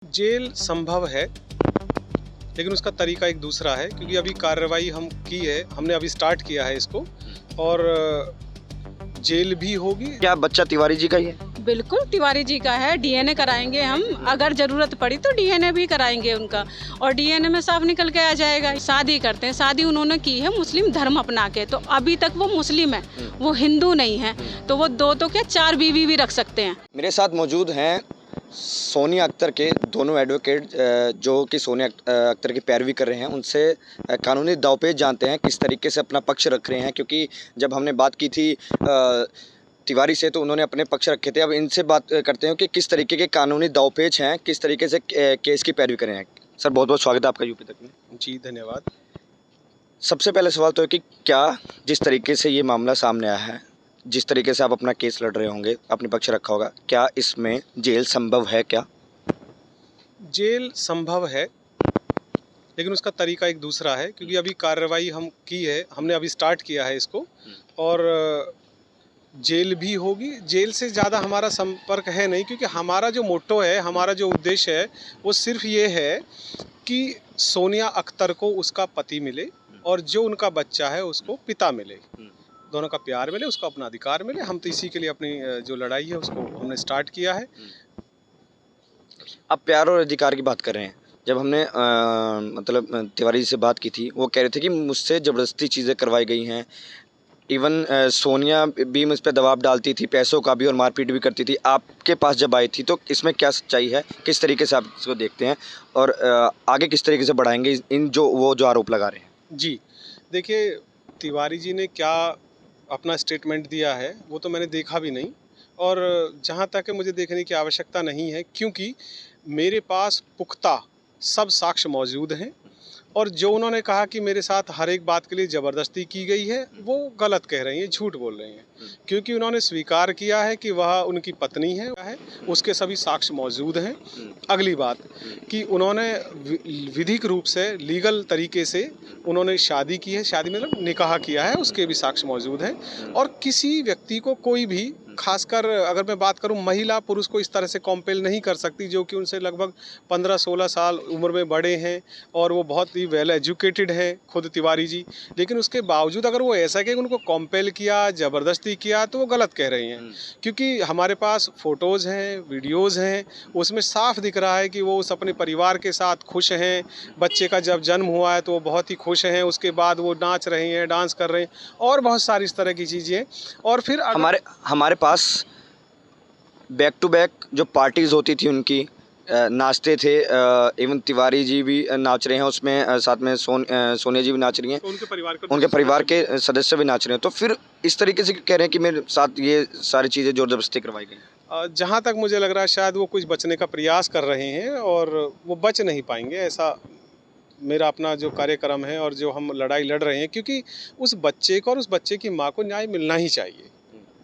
Jail संभव है, लेकिन उसका तरीका एक दूसरा है, क्योंकि अभी कार्रवाई हम की है, हमने अभी स्टार्ट किया है इसको, और जेल भी होगी। क्या बच्चा तिवारी जी का ही है? बिल्कुल तिवारी जी का है। डीएनए कराएंगे हम, अगर जरूरत पड़ी तो डीएनए भी कराएंगे उनका, और डीएनए में साफ निकल के आ जाएगा। शादी करते हैं, शादी उन्होंने की है मुस्लिम धर्म अपना के, तो अभी तक वो मुस्लिम है, वो हिंदू नहीं है, तो वो दो तो क्या 4 बीवी भी रख सकते हैं। मेरे साथ मौजूद हैं सोनिया अख्तर के दोनों एडवोकेट जो कि सोनिया अख्तर की पैरवी कर रहे हैं। उनसे कानूनी दावपेच जानते हैं, किस तरीके से अपना पक्ष रख रहे हैं, क्योंकि जब हमने बात की थी तिवारी से तो उन्होंने अपने पक्ष रखे थे। अब इनसे बात करते हैं कि किस तरीके के कानूनी दावपेच हैं, किस तरीके से केस की पैरवी कर रहे हैं। सर बहुत बहुत स्वागत है आपका यूपी तक में। जी धन्यवाद। सबसे पहले सवाल तो है कि क्या जिस तरीके से ये मामला सामने आया है, जिस तरीके से आप अपना केस लड़ रहे होंगे, अपने पक्ष रखा होगा, क्या इसमें जेल संभव है? क्या जेल संभव है, लेकिन उसका तरीका एक दूसरा है, क्योंकि अभी कार्रवाई हम की है, हमने अभी स्टार्ट किया है इसको, और जेल भी होगी। जेल से ज़्यादा हमारा संपर्क है नहीं, क्योंकि हमारा जो मोटो है, हमारा जो उद्देश्य है, वो सिर्फ ये है कि सोनिया अख्तर को उसका पति मिले और जो उनका बच्चा है उसको पिता मिले, दोनों का प्यार मिले, उसको अपना अधिकार मिले। हम तो इसी के लिए अपनी जो लड़ाई है उसको हमने स्टार्ट किया है। आप प्यार और अधिकार की बात कर रहे हैं। जब हमने मतलब तिवारी जी से बात की थी, वो कह रहे थे कि मुझसे ज़बरदस्ती चीज़ें करवाई गई हैं। इवन सोनिया भी मुझ पर दबाव डालती थी, पैसों का भी, और मारपीट भी करती थी। आपके पास जब आई थी तो इसमें क्या सच्चाई है, किस तरीके से आप इसको देखते हैं, और आगे किस तरीके से बढ़ाएंगे इन जो आरोप लगा रहे हैं? जी देखिए, तिवारी जी ने क्या अपना स्टेटमेंट दिया है वो तो मैंने देखा भी नहीं, और जहाँ तक है मुझे देखने की आवश्यकता नहीं है, क्योंकि मेरे पास पुख्ता सब साक्ष्य मौजूद हैं। और जो उन्होंने कहा कि मेरे साथ हर एक बात के लिए ज़बरदस्ती की गई है, वो गलत कह रही हैं, झूठ बोल रही हैं, क्योंकि उन्होंने स्वीकार किया है कि वह उनकी पत्नी है, उसके सभी साक्ष्य मौजूद हैं। अगली बात कि उन्होंने विधिक रूप से, लीगल तरीके से उन्होंने शादी की है, शादी मतलब निकाह किया है, उसके भी साक्ष्य मौजूद हैं। और किसी व्यक्ति को कोई भी, खासकर अगर मैं बात करूं, महिला पुरुष को इस तरह से कॉम्पेल नहीं कर सकती, जो कि उनसे लगभग 15-16 साल उम्र में बड़े हैं, और वो बहुत ही वेल एजुकेटेड हैं खुद तिवारी जी। लेकिन उसके बावजूद अगर वो ऐसा कि उनको कॉम्पेल किया, ज़बरदस्ती किया, तो वो गलत कह रही हैं, क्योंकि हमारे पास फ़ोटोज़ हैं, वीडियोज़ हैं, उसमें साफ दिख रहा है कि वो उस अपने परिवार के साथ खुश हैं। बच्चे का जब जन्म हुआ है तो वो बहुत ही खुश हैं, उसके बाद वो नाच रहे हैं, डांस कर रहे हैं, और बहुत सारी इस तरह की चीज़ें। और फिर हमारे पास बैक टू बैक जो पार्टीज़ होती थी उनकी, नाचते थे। इवन तिवारी जी भी नाच रहे हैं उसमें, साथ में सोनिया जी भी नाच रही हैं, उनके परिवार के सदस्य भी नाच रहे हैं। तो फिर इस तरीके से कह रहे हैं कि मेरे साथ ये सारी चीज़ें ज़ोर ज़बरदस्ती करवाई गई। जहाँ तक मुझे लग रहा है शायद वो कुछ बचने का प्रयास कर रहे हैं, और वो बच नहीं पाएंगे, ऐसा मेरा अपना जो कार्यक्रम है और जो हम लड़ाई लड़ रहे हैं, क्योंकि उस बच्चे को और उस बच्चे की माँ को न्याय मिलना ही चाहिए।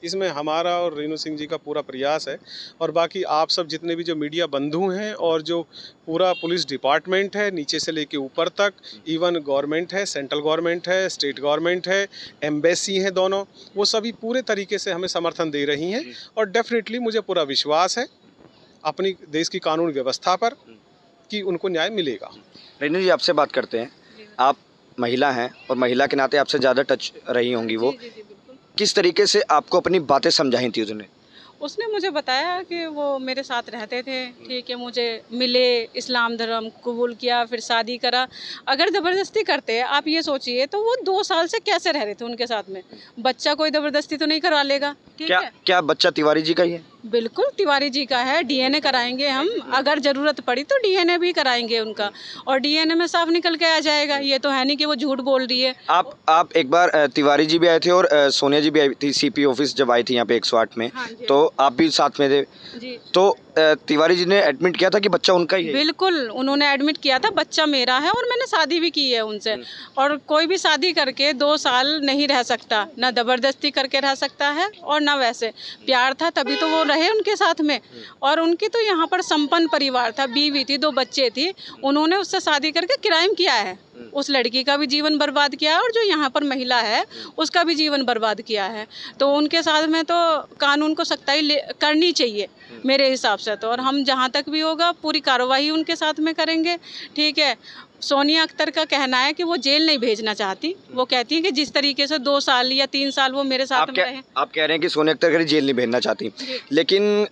इसमें हमारा और रेणु सिंह जी का पूरा प्रयास है, और बाकी आप सब जितने भी जो मीडिया बंधु हैं, और जो पूरा पुलिस डिपार्टमेंट है नीचे से लेके ऊपर तक, इवन गवर्नमेंट है, सेंट्रल गवर्नमेंट है, स्टेट गवर्नमेंट है, एम्बेसी है, दोनों वो सभी पूरे तरीके से हमें समर्थन दे रही हैं। और डेफिनेटली मुझे पूरा विश्वास है अपनी देश की कानून व्यवस्था पर कि उनको न्याय मिलेगा। रेणु जी आपसे बात करते हैं। आप महिला हैं, और महिला के नाते आपसे ज़्यादा टच रही होंगी वो। किस तरीके से आपको अपनी बातें समझाई थी उसने मुझे बताया कि वो मेरे साथ रहते थे, ठीक है, मुझे मिले, इस्लाम धर्म कबूल किया, फिर शादी करा। अगर ज़बरदस्ती करते, आप ये सोचिए, तो वो 2 साल से कैसे रह रहे थे उनके साथ में? बच्चा कोई ज़बरदस्ती तो नहीं करवा लेगा, ठीक है? क्या बच्चा तिवारी जी का ही है? बिल्कुल तिवारी जी का है। डीएनए कराएंगे हम, अगर ज़रूरत पड़ी तो डीएनए भी कराएंगे उनका, और डीएनए में साफ निकल के आ जाएगा। ये तो है नहीं कि वो झूठ बोल रही है। आप एक बार तिवारी जी भी आए थे, और सोनिया जी भी आई थी सीपी ऑफिस जब आई थी यहाँ पे 108 में। हाँ, तो आप भी साथ में थे जी। तो तिवारी जी ने एडमिट किया था कि बच्चा उनका ही है? बिल्कुल, उन्होंने एडमिट किया था, बच्चा मेरा है, और मैंने शादी भी की है उनसे। और कोई भी शादी करके 2 साल नहीं रह सकता, ना ज़बरदस्ती करके रह सकता है, और ना वैसे प्यार था तभी तो वो रहे उनके साथ में। और उनकी तो यहाँ पर संपन्न परिवार था, बीवी थी, 2 बच्चे थी, उन्होंने उससे शादी करके क्राइम किया है। उस लड़की का भी जीवन बर्बाद किया है और जो यहाँ पर महिला है उसका भी जीवन बर्बाद किया है। तो उनके साथ में तो कानून को सख्ताई करनी चाहिए मेरे हिसाब से तो, और हम जहाँ तक भी होगा पूरी कार्रवाई उनके साथ में करेंगे। ठीक है, सोनिया अख्तर का कहना है कि वो जेल नहीं भेजना चाहती, वो कहती है कि जिस तरीके से 2 साल या 3 साल वो मेरे साथ में रहे। आप कह रहे हैं कि सोनिया अख्तर को जेल नहीं भेजना चाहती, लेकिन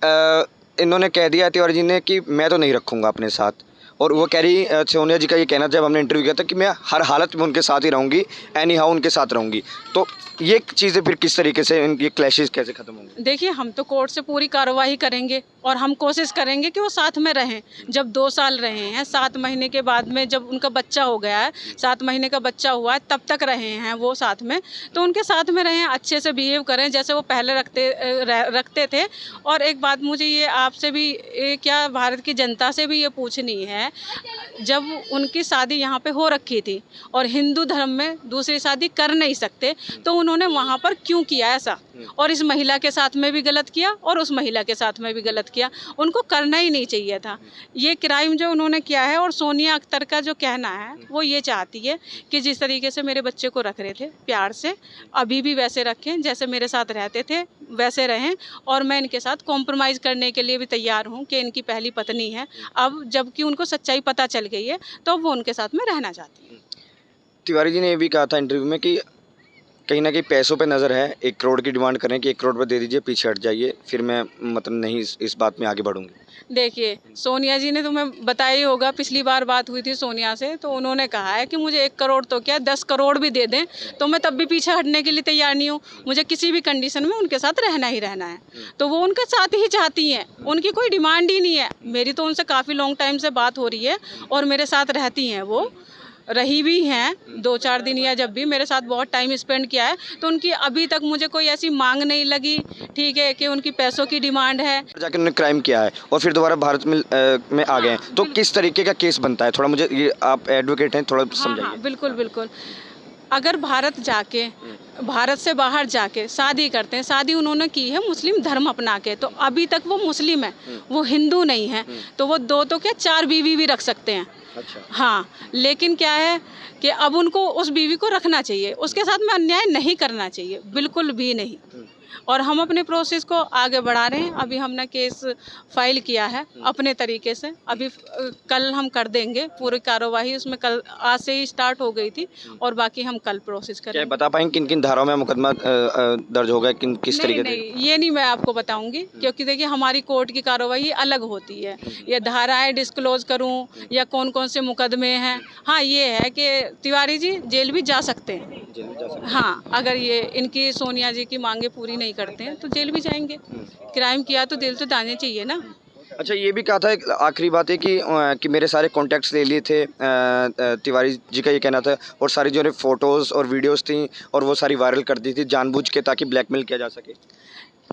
इन्होंने कह दिया तिवारी जी ने कि मैं तो नहीं रखूँगा अपने साथ, और वो कह रही सोनिया जी का ये कहना जब हमने इंटरव्यू किया था कि मैं हर हालत में उनके साथ ही रहूँगी, एनी हाउ उनके साथ रहूँगी। तो ये चीज़ें फिर किस तरीके से, ये क्लैशेस कैसे ख़त्म होंगे? देखिए, हम तो कोर्ट से पूरी कार्रवाई करेंगे और हम कोशिश करेंगे कि वो साथ में रहें। जब 2 साल रहे हैं, 7 महीने के बाद में जब उनका बच्चा हो गया है, 7 महीने का बच्चा हुआ है, तब तक रहे हैं वो साथ में, तो उनके साथ में रहें, अच्छे से बिहेव करें जैसे वो पहले रखते थे। और एक बात मुझे ये आपसे भी क्या भारत की जनता से भी ये पूछनी है, जब उनकी शादी यहाँ पे हो रखी थी और हिंदू धर्म में दूसरी शादी कर नहीं सकते, तो उन्होंने वहाँ पर क्यों किया ऐसा? और इस महिला के साथ में भी गलत किया और उस महिला के साथ में भी गलत किया, उनको करना ही नहीं चाहिए था ये क्राइम जो उन्होंने किया है। और सोनिया अख्तर का जो कहना है वो ये चाहती है कि जिस तरीके से मेरे बच्चे को रख रहे थे प्यार से, अभी भी वैसे रखें, जैसे मेरे साथ रहते थे वैसे रहें। और मैं इनके साथ कॉम्प्रोमाइज़ करने के लिए भी तैयार हूँ कि इनकी पहली पत्नी है, अब जबकि उनको सच्चाई पता चल गई है तो वो उनके साथ में रहना चाहती है। तिवारी जी ने ये भी कहा था इंटरव्यू में कि कहीं ना कहीं पैसों पे नज़र है, 1 करोड़ की डिमांड करें कि 1 करोड़ पर दे दीजिए, पीछे हट जाइए, फिर मैं मतलब नहीं इस बात में आगे बढ़ूंगी। देखिए, सोनिया जी ने तुम्हें बताया ही होगा, पिछली बार बात हुई थी सोनिया से तो उन्होंने कहा है कि मुझे 1 करोड़ तो क्या 10 करोड़ भी दे दें तो मैं तब भी पीछे हटने के लिए तैयार नहीं हूँ, मुझे किसी भी कंडीशन में उनके साथ रहना ही रहना है। तो वो उनके साथ ही चाहती हैं, उनकी कोई डिमांड ही नहीं है। मेरी तो उनसे काफ़ी लॉन्ग टाइम से बात हो रही है और मेरे साथ रहती हैं, वो रही भी हैं 2-4 दिन, या जब भी मेरे साथ बहुत टाइम स्पेंड किया है, तो उनकी अभी तक मुझे कोई ऐसी मांग नहीं लगी, ठीक है, कि उनकी पैसों की डिमांड है। जाके उन्होंने क्राइम किया है और फिर दोबारा भारत में आ गए हैं, तो किस तरीके का केस बनता है? थोड़ा मुझे ये, आप एडवोकेट हैं, थोड़ा समझाइए। हाँ, बिल्कुल बिल्कुल। अगर भारत से बाहर जाके शादी करते हैं, शादी उन्होंने की है मुस्लिम धर्म अपना के, तो अभी तक वो मुस्लिम है, वो हिंदू नहीं है, तो वो 2 तो क्या 4 बीवी भी रख सकते हैं। अच्छा। हाँ, लेकिन क्या है कि अब उनको उस बीवी को रखना चाहिए, उसके साथ में अन्याय नहीं करना चाहिए, बिल्कुल भी नहीं। और हम अपने प्रोसेस को आगे बढ़ा रहे हैं। अभी हमने केस फाइल किया है अपने तरीके से, अभी कल हम कर देंगे पूरी कार्रवाई, उसमें कल आज से ही स्टार्ट हो गई थी और बाकी हम कल प्रोसेस करेंगे। क्या बता पाएंगे किन किन धाराओं में मुकदमा दर्ज होगा, किस तरीके से? नहीं, ये नहीं मैं आपको बताऊंगी, क्योंकि देखिए हमारी कोर्ट की कार्रवाई अलग होती है। ये धाराएं डिस्क्लोज करूं या कौन कौन से मुकदमे हैं, हाँ ये है कि तिवारी जी जेल भी जा सकते हैं। हाँ, अगर ये इनकी सोनिया जी की मांगे पूरी नहीं करते हैं तो जेल भी जाएंगे। क्राइम किया तो दिल तो दाने चाहिए ना। अच्छा, ये भी कहा था, आखिरी बात है कि मेरे सारे कॉन्टैक्ट्स ले लिए थे, तिवारी जी का ये कहना था, और सारी जो फोटोज़ और वीडियोस थी और वो सारी वायरल कर दी थी जानबूझ के ताकि ब्लैकमेल किया जा सके।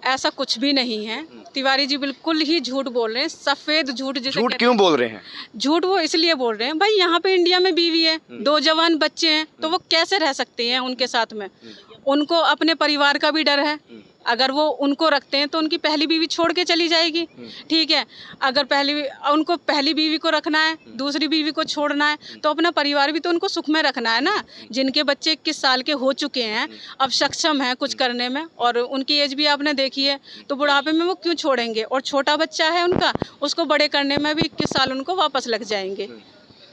ऐसा कुछ भी नहीं है, तिवारी जी बिल्कुल ही झूठ बोल रहे हैं, सफ़ेद झूठ। झूठ क्यों बोल रहे हैं? झूठ वो इसलिए बोल रहे हैं, भाई यहाँ पे इंडिया में बीवी है, 2 जवान बच्चे हैं, तो वो कैसे रह सकते हैं उनके साथ में? उनको अपने परिवार का भी डर है, अगर वो उनको रखते हैं तो उनकी पहली बीवी छोड़ के चली जाएगी, ठीक है। अगर उनको पहली बीवी को रखना है, दूसरी बीवी को छोड़ना है, तो अपना परिवार भी तो उनको सुख में रखना है ना। जिनके बच्चे 21 साल के हो चुके हैं, अब सक्षम हैं कुछ करने में, और उनकी एज भी आपने देखी है, तो बुढ़ापे में वो क्यों छोड़ेंगे? और छोटा बच्चा है उनका, उसको बड़े करने में भी 21 साल उनको वापस लग जाएंगे।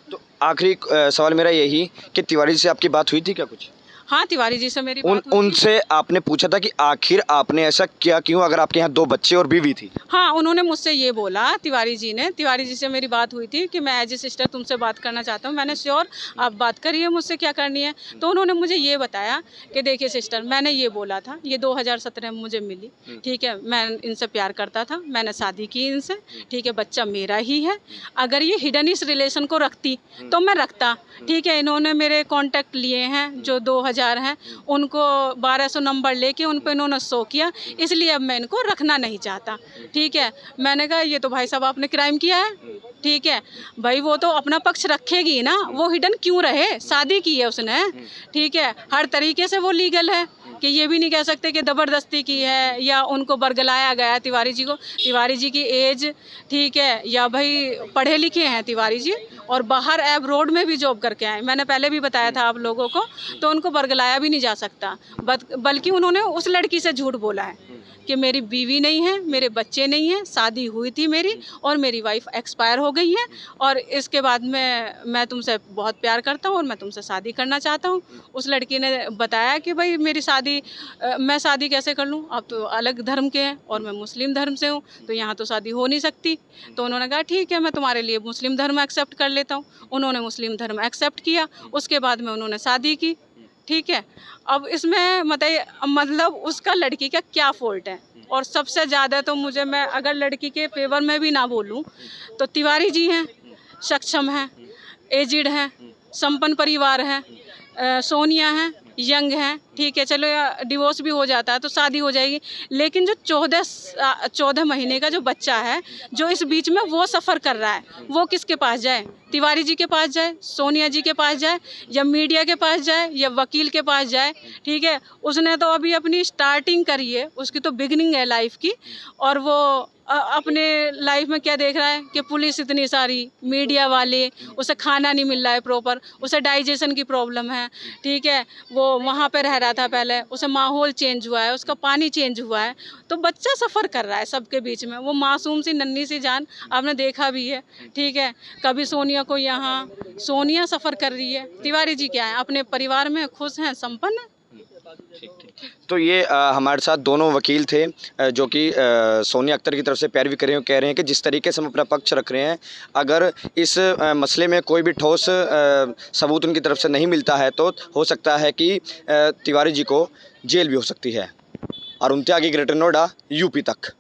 तो आखिरी सवाल मेरा यही कि तिवारी जी से आपकी बात हुई थी क्या कुछ? हाँ, तिवारी जी से मेरी बात हुई थी। उनसे आपने पूछा था कि आखिर आपने ऐसा क्या क्यों, अगर आपके यहाँ 2 बच्चे और बीवी थी? हाँ, उन्होंने मुझसे ये बोला, तिवारी जी से मेरी बात हुई थी कि मैं एज ए सिस्टर तुमसे बात करना चाहता हूँ। मैंने श्योर, आप बात करिए, मुझसे क्या करनी है। तो उन्होंने मुझे ये बताया कि देखिए सिस्टर, मैंने ये बोला था, ये 2017 में मुझे मिली, ठीक है, मैं इनसे प्यार करता था, मैंने शादी की इनसे, ठीक है, बच्चा मेरा ही है। अगर ये हिडन इस रिलेशन को रखती तो मैं रखता, ठीक है। इन्होंने मेरे कॉन्टैक्ट लिए हैं जो 2000 हैं, उनको 1200 नंबर लेके उन पर इन्होंने शो किया, इसलिए अब मैं इनको रखना नहीं चाहता, ठीक है। मैंने कहा ये तो भाई साहब आपने क्राइम किया है, ठीक है भाई, वो तो अपना पक्ष रखेगी ना, वो हिडन क्यों रहे? शादी की है उसने, ठीक है, हर तरीके से वो लीगल है, कि ये भी नहीं कह सकते कि ज़बरदस्ती की है या उनको बरगलाया गया है तिवारी जी को। तिवारी जी की एज ठीक है, या भाई पढ़े लिखे हैं तिवारी जी और बाहर एब्रोड में भी जॉब करके आए, मैंने पहले भी बताया था आप लोगों को, तो उनको बरगलाया भी नहीं जा सकता। बल्कि उन्होंने उस लड़की से झूठ बोला है कि मेरी बीवी नहीं है, मेरे बच्चे नहीं हैं, शादी हुई थी मेरी और मेरी वाइफ एक्सपायर हो गई है और इसके बाद में मैं तुमसे बहुत प्यार करता हूँ और मैं तुमसे शादी करना चाहता हूँ। उस लड़की ने बताया कि भाई मेरी शादी मैं शादी कैसे कर लूँ, आप तो अलग धर्म के हैं और मैं मुस्लिम धर्म से हूँ, तो यहाँ तो शादी हो नहीं सकती। तो उन्होंने कहा ठीक है, मैं तुम्हारे लिए मुस्लिम धर्म एक्सेप्ट कर लेता हूँ। उन्होंने मुस्लिम धर्म एक्सेप्ट किया, उसके बाद में उन्होंने शादी की। ठीक है, अब इसमें मतलब उसका लड़की का क्या फॉल्ट है? और सबसे ज़्यादा तो मुझे, मैं अगर लड़की के फेवर में भी ना बोलूं तो तिवारी जी हैं, सक्षम हैं, एजिड हैं, संपन्न परिवार है, सोनिया हैं, यंग हैं, ठीक है, चलो डिवोर्स भी हो जाता है तो शादी हो जाएगी। लेकिन जो 14 महीने का जो बच्चा है जो इस बीच में वो सफ़र कर रहा है, वो किसके पास जाए? तिवारी जी के पास जाए, सोनिया जी के पास जाए, या मीडिया के पास जाए, या वकील के पास जाए? ठीक है, उसने तो अभी अपनी स्टार्टिंग करी है, उसकी तो बिगनिंग है लाइफ की, और वो अपने लाइफ में क्या देख रहा है कि पुलिस इतनी सारी, मीडिया वाले, उसे खाना नहीं मिल रहा है प्रॉपर, उसे डाइजेशन की प्रॉब्लम है। ठीक है, वो वहाँ पे रह रहा था पहले, उसे माहौल चेंज हुआ है, उसका पानी चेंज हुआ है, तो बच्चा सफ़र कर रहा है सबके बीच में। वो मासूम सी नन्ही सी जान आपने देखा भी है। ठीक है, कभी सोनिया को यहाँ, सोनिया सफ़र कर रही है, तिवारी जी क्या है, अपने परिवार में खुश हैं, संपन्न हैं। तो ये हमारे साथ दोनों वकील थे जो कि सोनिया अख्तर की तरफ से पैरवी कर रहे हैं, कह रहे हैं कि जिस तरीके से हम अपना पक्ष रख रहे हैं, अगर इस मसले में कोई भी ठोस सबूत उनकी तरफ से नहीं मिलता है तो हो सकता है कि तिवारी जी को जेल भी हो सकती है। अरुण त्यागी, ग्रेटर नोएडा, यूपी तक।